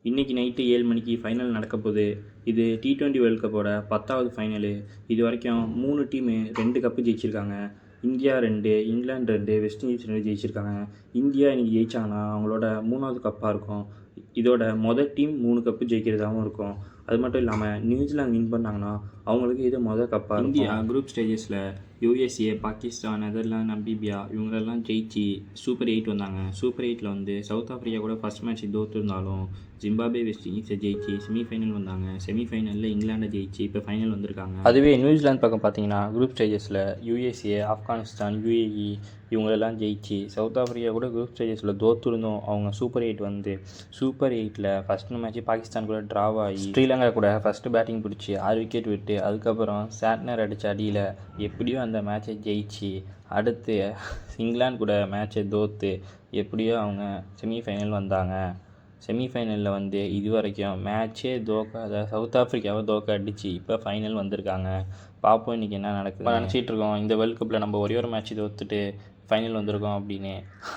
இன்றைக்கி நைட்டு 7 மணிக்கு ஃபைனல் நடக்க போகுது. இது T20 வேர்ல்ட் கப்போட 10வது ஃபைனலு. இது வரைக்கும் 3 டீமு 2 கப்பு ஜெயிச்சிருக்காங்க. இந்தியா 2, இங்கிலாந்து 2, வெஸ்ட் இண்டீஸ் 2 ஜெயிச்சிருக்காங்க. இந்தியா இன்றைக்கி ஜெயிச்சாங்கன்னா அவங்களோட 3வது கப்பாக இருக்கும். இதோட மொதல் டீம் 3 கப்பு ஜெயிக்கிறதாகவும் இருக்கும். அது மட்டும் இல்லாமல் நியூசிலாந்து வின் பண்ணாங்கன்னா அவங்களுக்கு இது மொதல் கப்பாக. இந்தியா குரூப் ஸ்டேஜஸில் USA, பாகிஸ்தான், நெதர்லாந்து, நமீபியா இவங்களெல்லாம் ஜெயிச்சு சூப்பர் 8 வந்தாங்க. சூப்பர் 8ல் வந்து சவுத் ஆஃப்ரிக்கா கூட ஃபஸ்ட் மேட்ச் தோற்றுருந்தாலும் ஜிம்பாப்வே, வெஸ்ட் இண்டீஸை ஜெயிச்சு செமிஃபைனல் வந்தாங்க. செமிஃபைனலில் இங்கிலாண்டை ஜெயிச்சு இப்போ ஃபைனல் வந்திருக்காங்க. அதுவே நியூசிலாந்து பக்கம் பார்த்தீங்கன்னா குரூப் ஸ்டேஜஸில் USA, ஆப்கானிஸ்தான், UAE இவங்களெல்லாம் ஜெயிச்சு சவுத் ஆஃப்ரிக்கா கூட குரூப் ஸ்டேஜஸில் தோற்றுருந்தோம். அவங்க சூப்பர் 8 வந்து சூப்பர் 8ல் ஃபஸ்ட் மேட்ச் பாகிஸ்தான் கூட ட்ராவ் ஆகி ஸ்ரீலங்கா கூட ஃபஸ்ட்டு பேட்டிங் பிடிச்சி 6 விக்கெட் விட்டு அதுக்கப்புறம் சாட்னர் அடித்த அடியில் எப்படியோ அந்த மேட்சை ஜெயிச்சு அடுத்து இங்கிலாந்து கூட மேட்சை தோற்று எப்படியோ அவங்க செமிஃபைனல் வந்தாங்க. செமிஃபைனலில் வந்து இது வரைக்கும் மேட்சே தோக்காத சவுத் ஆஃப்ரிக்காவை தோக்க அடித்து இப்போ ஃபைனல் வந்திருக்காங்க. பார்ப்போம் இன்றைக்கி என்ன நடக்குது. நினச்சிட்டு இருக்கோம் இந்த வேர்ல்ட் கப்பில் நம்ம ஒரே ஒரு மேட்ச் தோற்றுட்டு ஃபைனல் வந்திருக்கோம் அப்படின்னு.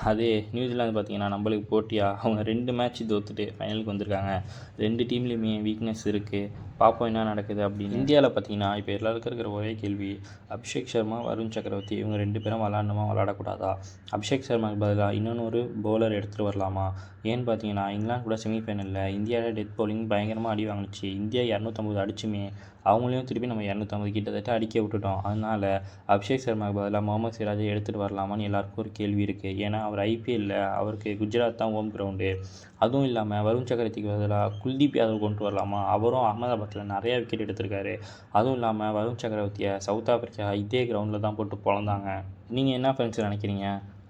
அதே நியூசிலாந்து பார்த்திங்கன்னா நம்மளுக்கு போட்டியாக அவங்க 2 மேட்ச் தோற்றுட்டு ஃபைனலுக்கு வந்திருக்காங்க. 2 டீம்லேயுமே வீக்னஸ் இருக்குது. பார்ப்போம் என்ன நடக்குது அப்படின்னு. இந்தியாவில் பார்த்திங்கன்னா இப்போ எல்லாருக்கும் இருக்கிற ஒரே கேள்வி, அபிஷேக் சர்மா, வருண் சக்கரவர்த்தி இவங்க 2 பேரும் விளாடணுமா விளாடக்கூடாதா? அபிஷேக் சர்மாவுக்கு பதிலாக இன்னொரு பவுலர் எடுத்துகிட்டு வரலாமா? ஏன்னு பார்த்தீங்கன்னா இங்கிலாந்து கூட செமிஃபைனலில் இந்தியாவோட டெத் பவுலிங் பயங்கரமாக அடி வாங்கிச்சு. இந்தியா 250 அடிச்சுமே அவங்களையும் திருப்பி நம்ம 250 கிட்டத்தட்ட அடிக்க விட்டுட்டோம். அதனால் அபிஷேக் சர்மாவுக்கு பதிலாக முகமது சிராஜை எடுத்துகிட்டு வரலாமான்னு எல்லாருக்கும் ஒரு கேள்வி இருக்குது. ஏன்னா அவர் IPLல அவருக்கு குஜராத் தான் ஹோம் கிரவுண்டு. அதுவும் இல்லாமல் வருண் சக்கரவர்த்திக்கு பதிலாக குல்தீப் யாதவ் கொண்டு வரலாமா? அவரும் அகமதாபாத்தில் நிறையா விக்கெட் எடுத்திருக்காரு. அதுவும் இல்லாமல் வருண் சக்கரவர்த்தியை சவுத் ஆஃப்ரிக்கா இதே கிரவுண்டில் தான் போட்டு பொழந்தாங்க. நீங்கள் என்ன ஃப்ரெண்ட்ஸ் நினைக்கிறீங்க?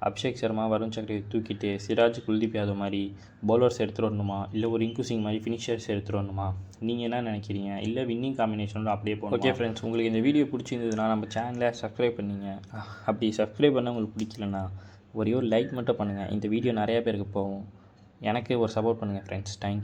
அபிஷேக் சர்மா, வருண் சக்கரவர்த்தி தூக்கிட்டு சிராஜ், குல்தீப் யாதவ் மாதிரி பவுலர்ஸ் எடுத்துகிட்டு வரணுமா? இல்லை ஒரு ரிங்கு சிங் மாதிரி ஃபினிஷர்ஸ் எடுத்துகிட்டு வரணுமா? நீங்கள் என்ன நினைக்கிறீங்க? இல்லை வின்னிங் காம்பினேஷனோட அப்படியே போகணும். ஓகே ஃப்ரெண்ட்ஸ், உங்களுக்கு இந்த வீடியோ பிடிச்சிருந்ததுன்னா நம்ம சேனலை சப்ஸ்கிரைப் பண்ணிங்க. அப்படி சப்ஸ்கிரைப் பண்ண உங்களுக்கு பிடிக்கலன்னா ஒரே ஒரு லைக் மட்டும் பண்ணுங்கள். இந்த வீடியோ நிறையா பேருக்கு போகும். எனக்கு ஒரு சப்போர்ட் பண்ணுங்கள் ஃப்ரெண்ட்ஸ். தேங்க்யூ.